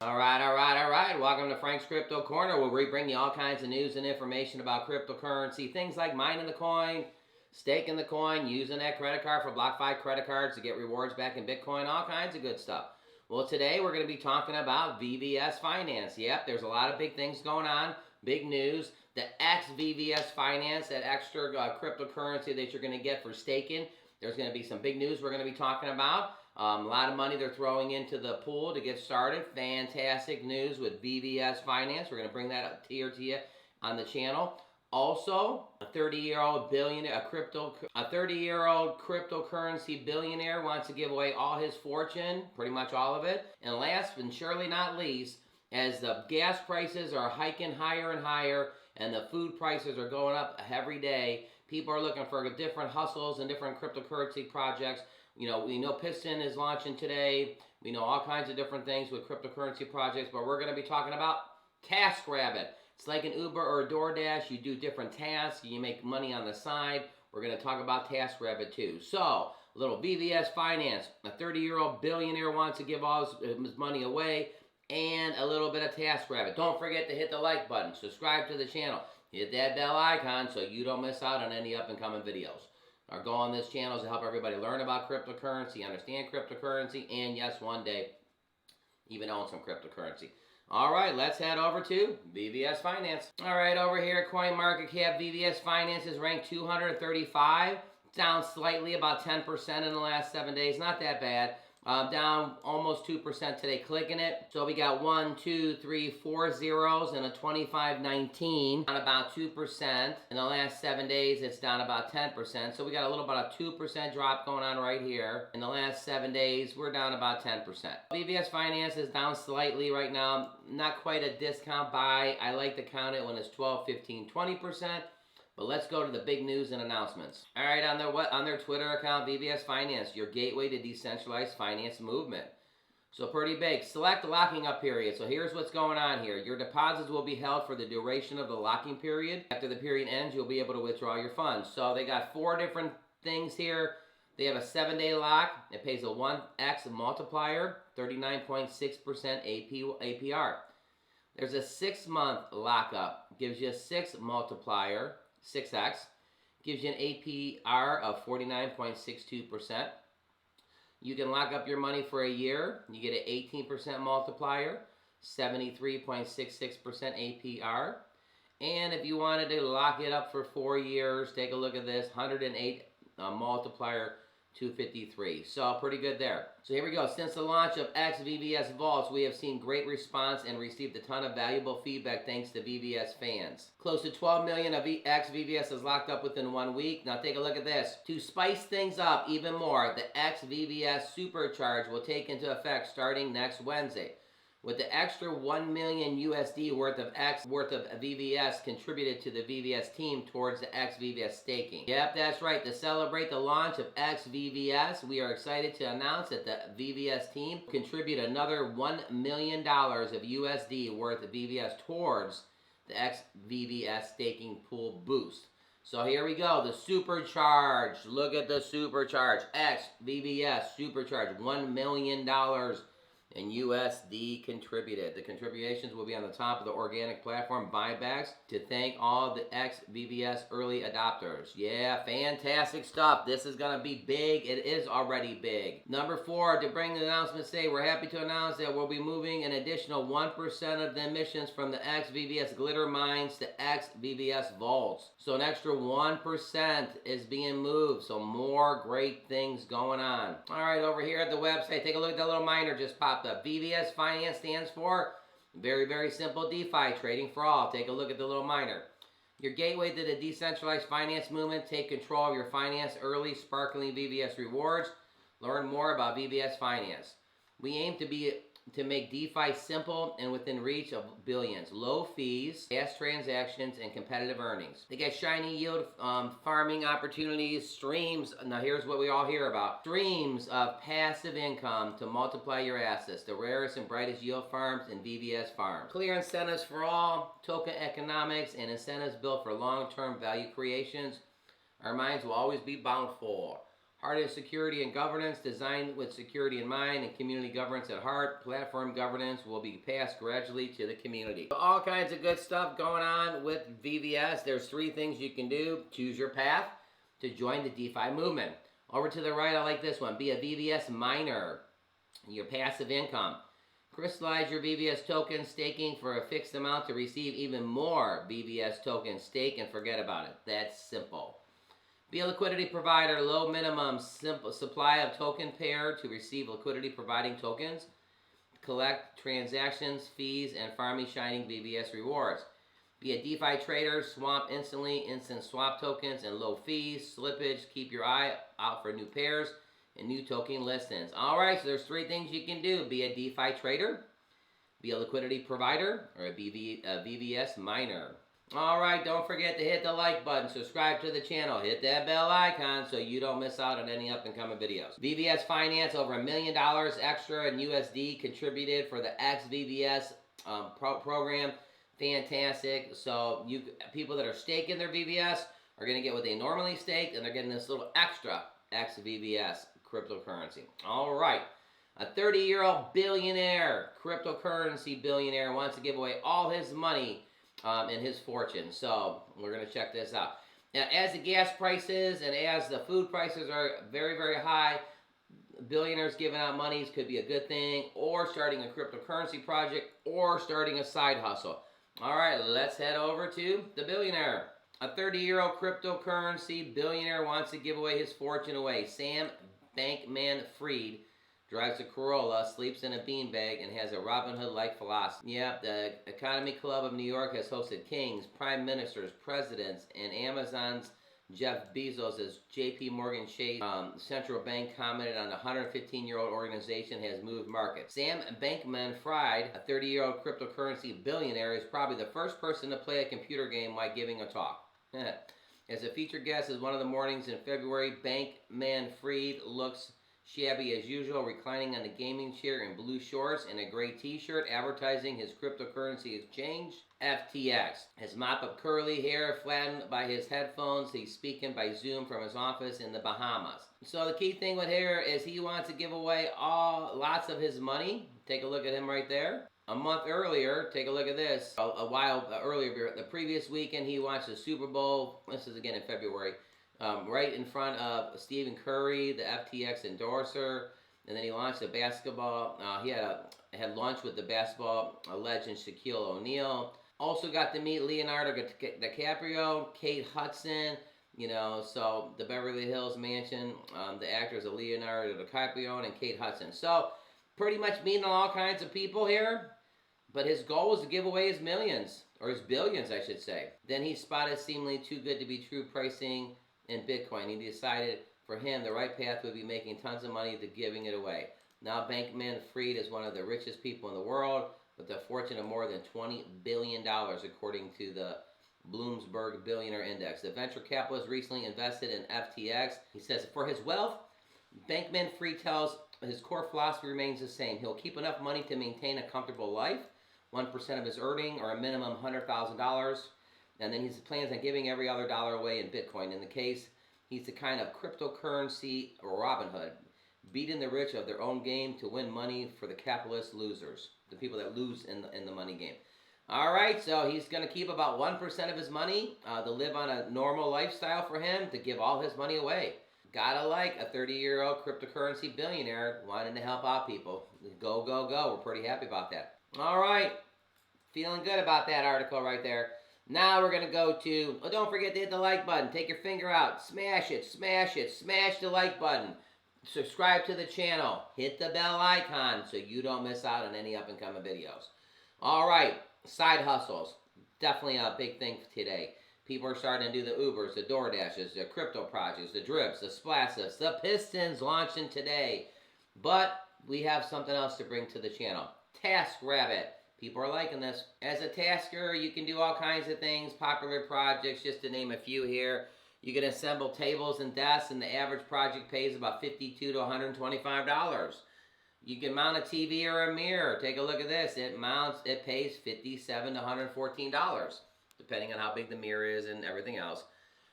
All right. Welcome to Frank's Crypto Corner, where we bring you all kinds of news and information about cryptocurrency. Things like mining the coin, staking the coin, using that credit card for BlockFi credit cards to get rewards back in Bitcoin, all kinds of good stuff. Well, today we're going to be talking about VVS Finance. Yep, there's a lot of big things going on, big news. The xVVS Finance, that extra cryptocurrency that you're going to get for staking. There's going to be some big news we're going to be talking about. A lot of money they're throwing into the pool to get started. Fantastic news with VVS Finance. We're going to bring that up here to you on the channel. Also, a 30-year-old cryptocurrency billionaire wants to give away all his fortune, pretty much all of it. And last but surely not least, as the gas prices are hiking higher and higher and the food prices are going up every day, people are looking for different hustles and different cryptocurrency projects. You know, we know Piston is launching today. We know all kinds of different things with cryptocurrency projects, but we're going to be talking about TaskRabbit. It's like an Uber or a DoorDash. You do different tasks. You make money on the side. We're going to talk about TaskRabbit too. So, a little VVS Finance. A 30-year-old billionaire wants to give all his money away, and a little bit of TaskRabbit. Don't forget to hit the like button. Subscribe to the channel. Hit that bell icon so you don't miss out on any up-and-coming videos. Our goal on this channel is to help everybody learn about cryptocurrency, understand cryptocurrency, and yes, one day, even own some cryptocurrency. All right, let's head over to VVS Finance. All right, over here at CoinMarketCap, VVS Finance is ranked 235, down slightly, about 10% in the last 7 days. Not that bad. Down almost 2% today, clicking it. So we got 1, 2, 3, 4 zeros and a 25.19, down about 2%. In the last 7 days, it's down about 10%. So we got a little about a 2% drop going on right here. In the last 7 days, we're down about 10%. VVS Finance is down slightly right now. Not quite a discount buy. I like to count it when it's 12, 15, 20%. But let's go to the big news and announcements. All right, on their Twitter account, VVS Finance, your gateway to decentralized finance movement. So pretty big. Select the locking up period. So here's what's going on here. Your deposits will be held for the duration of the locking period. After the period ends, you'll be able to withdraw your funds. So they got 4 different things here. They have a 7-day lock. It pays a 1x multiplier, 39.6% APR. There's a 6-month lockup. Gives you a 6 multiplier. 6x, gives you an APR of 49.62%. You can lock up your money for a year. You get an 18% multiplier, 73.66% APR. And if you wanted to lock it up for 4 years, take a look at this, 108 multiplier, 253. So pretty good there. So here we go. Since the launch of xVVS Vaults, we have seen great response and received a ton of valuable feedback thanks to VVS fans. Close to 12 million of xVVS is locked up within 1 week. Now take a look at this. To spice things up even more, the xVVS Supercharge will take into effect starting next Wednesday. With the extra 1 million USD worth of VVS contributed to the VVS team towards the xVVS staking. Yep, that's right. To celebrate the launch of xVVS, we are excited to announce that the VVS team will contribute another $1 million of USD worth of VVS towards the xVVS staking pool boost. So here we go, the Supercharge. Look at the Supercharge. xVVS Supercharge, $1 million and USD contributed. The contributions will be on the top of the organic platform buybacks to thank all the xVVS early adopters. Yeah, fantastic stuff. This is going to be big. It is already big. Number 4, to bring the announcement today, we're happy to announce that we'll be moving an additional 1% of the emissions from the xVVS glitter mines to xVVS vaults. So an extra 1% is being moved. So more great things going on. All right, over here at the website, take a look at that little miner just popped up. VVS Finance stands for very, very simple DeFi, trading for all. Take a look at the little miner. Your gateway to the decentralized finance movement. Take control of your finance early, sparkling VVS rewards. Learn more about VVS Finance. We aim to make DeFi simple and within reach of billions. Low fees, fast transactions, and competitive earnings. They got shiny yield farming opportunities, streams. Now here's what we all hear about. Streams of passive income to multiply your assets. The rarest and brightest yield farms and VVS farms. Clear incentives for all, token economics, and incentives built for long-term value creations. Our minds will always be bountiful. Hardened security and governance, designed with security in mind and community governance at heart. Platform governance will be passed gradually to the community. So all kinds of good stuff going on with VVS. There's 3 things you can do. Choose your path to join the DeFi movement. Over to the right, I like this one. Be a VVS miner. Your passive income. Crystallize your VVS tokens, staking for a fixed amount to receive even more VVS tokens. Stake and forget about it. That's simple. Be a liquidity provider, low minimum simple supply of token pair to receive liquidity providing tokens. Collect transactions, fees, and farming shining VVS rewards. Be a DeFi trader, swap instantly, instant swap tokens and low fees, slippage. Keep your eye out for new pairs and new token listings. All right, so there's 3 things you can do. Be a DeFi trader, be a liquidity provider, or a VVS miner. All right, don't forget to hit the like button, subscribe to the channel, hit that bell icon so you don't miss out on any up-and-coming videos. VVS FInance, over $1 million extra in USD contributed for the xVVS program. Fantastic. So people that are staking their VVS are going to get what they normally staked, and they're getting this little extra xVVS cryptocurrency. All right. A 30-year-old billionaire, cryptocurrency billionaire, wants to give away all his money and his fortune. So we're going to check this out. Now, as the gas prices and as the food prices are very, very high, billionaires giving out monies could be a good thing, or starting a cryptocurrency project, or starting a side hustle. All right, let's head over to the billionaire. A 30-year-old cryptocurrency billionaire wants to give away his fortune away. Sam Bankman-Fried drives a Corolla, sleeps in a beanbag, and has a Robin Hood-like philosophy. Yep, the Economy Club of New York has hosted kings, prime ministers, presidents, and Amazon's Jeff Bezos' J.P. Morgan Chase central bank commented on the 115-year-old organization has moved markets. Sam Bankman-Fried, a 30-year-old cryptocurrency billionaire, is probably the first person to play a computer game while giving a talk. As a featured guest as one of the mornings in February, Bankman-Fried looks shabby as usual, reclining on the gaming chair in blue shorts and a gray t-shirt, advertising his cryptocurrency exchange, FTX. His mop-up curly hair flattened by his headphones. He's speaking by Zoom from his office in the Bahamas. So the key thing with here is he wants to give away lots of his money. Take a look at him right there. A month earlier, take a look at this. A while earlier, the previous weekend, he watched the Super Bowl. This is again in February. Right in front of Stephen Curry, the FTX endorser, and then he launched a basketball. He had lunch with the basketball legend Shaquille O'Neal. Also got to meet Leonardo DiCaprio, Kate Hudson, so the Beverly Hills Mansion, the actors of Leonardo DiCaprio and Kate Hudson. So pretty much meeting all kinds of people here, but his goal was to give away his millions, or his billions, I should say. Then he spotted seemingly too good to be true pricing in Bitcoin. He decided for him the right path would be making tons of money to giving it away. Now Bankman-Fried is one of the richest people in the world with a fortune of more than $20 billion according to the Bloomberg Billionaire Index. The venture capitalist recently invested in FTX. He says for his wealth, Bankman-Fried tells his core philosophy remains the same. He'll keep enough money to maintain a comfortable life, 1% of his earning or a minimum $100,000. And then he plans on giving every other dollar away in Bitcoin. In the case, he's the kind of cryptocurrency Robin Hood, beating the rich of their own game to win money for the capitalist losers, the people that lose in the money game. All right, so he's going to keep about 1% of his money to live on a normal lifestyle for him, to give all his money away. Gotta like a 30-year-old cryptocurrency billionaire wanting to help out people. Go, go, go. We're pretty happy about that. All right, feeling good about that article right there. Now we're going to go to, don't forget to hit the like button. Take your finger out. Smash it, smash it, smash the like button. Subscribe to the channel. Hit the bell icon so you don't miss out on any up-and-coming videos. All right, side hustles. Definitely a big thing today. People are starting to do the Ubers, the DoorDashes, the crypto projects, the drips, the splashes, the Pistons launching today. But we have something else to bring to the channel. TaskRabbit. People are liking this. As a tasker, you can do all kinds of things, popular projects, just to name a few here. You can assemble tables and desks, and the average project pays about $52 to $125. You can mount a TV or a mirror. Take a look at this. It pays $57 to $114, depending on how big the mirror is and everything else.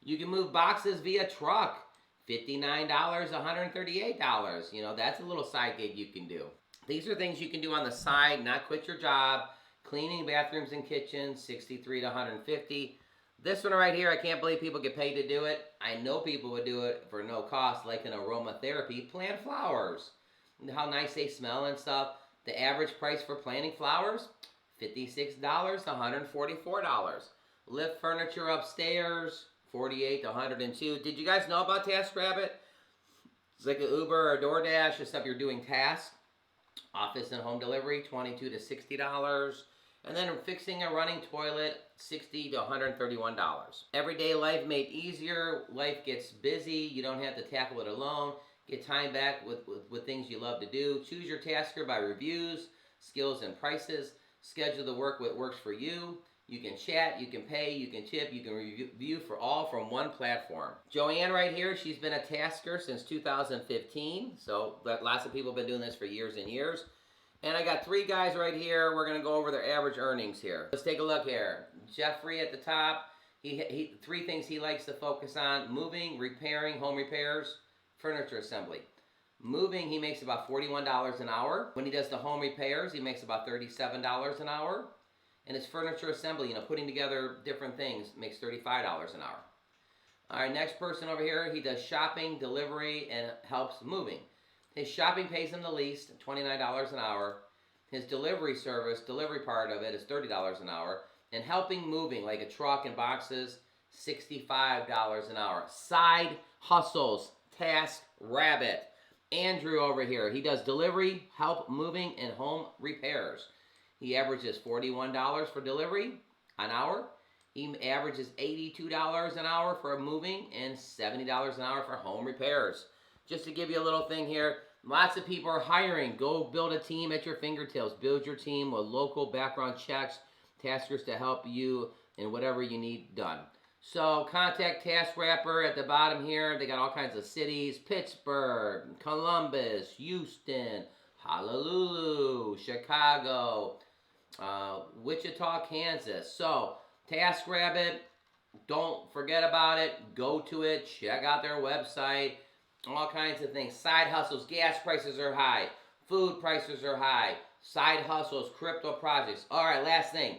You can move boxes via truck. $59, $138. You know, that's a little side gig you can do. These are things you can do on the side, not quit your job. Cleaning bathrooms and kitchens, $63 to $150. This one right here, I can't believe people get paid to do it. I know people would do it for no cost, like an aromatherapy. Plant flowers. How nice they smell and stuff. The average price for planting flowers, $56 to $144. Lift furniture upstairs, $48 to $102. Did you guys know about TaskRabbit? It's like an Uber or DoorDash, except you're doing tasks. Office and home delivery, $22 to $60. And then fixing a running toilet, $60 to $131. Everyday life made easier. Life gets busy. You don't have to tackle it alone. Get time back with things you love to do. Choose your tasker by reviews, skills, and prices. Schedule the work what works for you. You can chat, you can pay, you can tip, you can review for all from one platform. Joanne right here, she's been a tasker since 2015. So lots of people have been doing this for years and years. And I got 3 guys right here. We're going to go over their average earnings here. Let's take a look here. Jeffrey at the top. He 3 things he likes to focus on. Moving, repairing, home repairs, furniture assembly. Moving, he makes about $41 an hour. When he does the home repairs, he makes about $37 an hour. And his furniture assembly, you know, putting together different things, makes $35 an hour. All right, next person over here, he does shopping, delivery, and helps moving. His shopping pays him the least, $29 an hour. His delivery service, delivery part of it, is $30 an hour. And helping moving, like a truck and boxes, $65 an hour. Side hustles, TaskRabbit. Andrew over here, he does delivery, help moving, and home repairs. He averages $41 for delivery an hour. He averages $82 an hour for moving and $70 an hour for home repairs. Just to give you a little thing here, lots of people are hiring. Go build a team at your fingertips. Build your team with local background checks, taskers to help you in whatever you need done. So contact TaskRabbit at the bottom here. They got all kinds of cities: Pittsburgh, Columbus, Houston, Honolulu, Chicago, Wichita, Kansas. So TaskRabbit, don't forget about it. Go to it. Check out their website. All kinds of things. Side hustles. Gas prices are high. Food prices are high. Side hustles. Crypto projects. All right, last thing.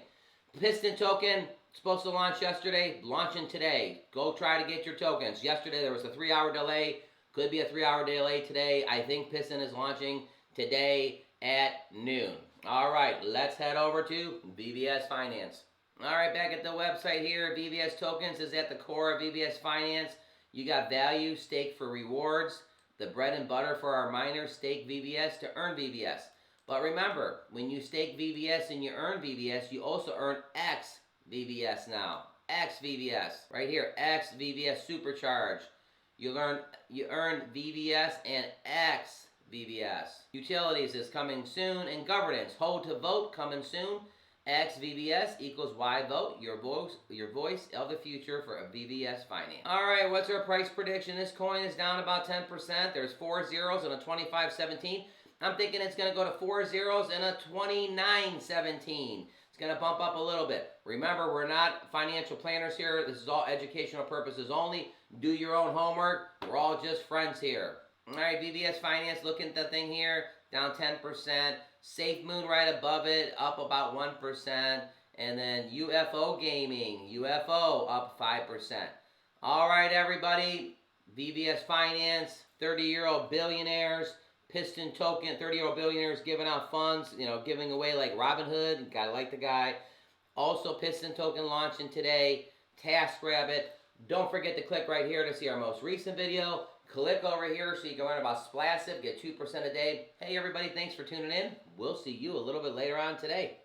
Piston token, supposed to launch yesterday. Launching today. Go try to get your tokens. Yesterday there was a 3-hour delay. Could be a 3-hour delay today. I think Piston is launching today at noon. All right, let's head over to VVS Finance. All right, back at the website here. VVS Tokens is at the core of VVS Finance. You got value, stake for rewards, the bread and butter for our miners, stake VVS to earn VVS. But remember, when you stake VVS and you earn VVS, you also earn xVVS now. xVVS, right here, xVVS Supercharge. You earn VVS and xVVS. Utilities is coming soon, and governance, hold to vote, coming soon. xVVS equals Y vote, your voice of the future for a VVS Finance. All right, what's our price prediction? This coin is down about 10%. There's 4 zeros and a 25.17. I'm thinking it's going to go to 4 zeros and a 29.17. It's going to bump up a little bit. Remember, we're not financial planners here. This is all educational purposes only. Do your own homework. We're all just friends here. All right, VVS Finance, look at the thing here, down 10%. Safe Moon right above it, up about 1%. And then UFO Gaming, UFO, up 5%. All right, everybody, VVS Finance, 30-year-old billionaires, Piston Token, 30-year-old billionaires giving out funds, you know, giving away like Robinhood. Gotta like the guy. Also, Piston Token launching today. TaskRabbit. Don't forget to click right here to see our most recent video. Click over here so you can learn about Splasip, get 2% a day. Hey, everybody, thanks for tuning in. We'll see you a little bit later on today.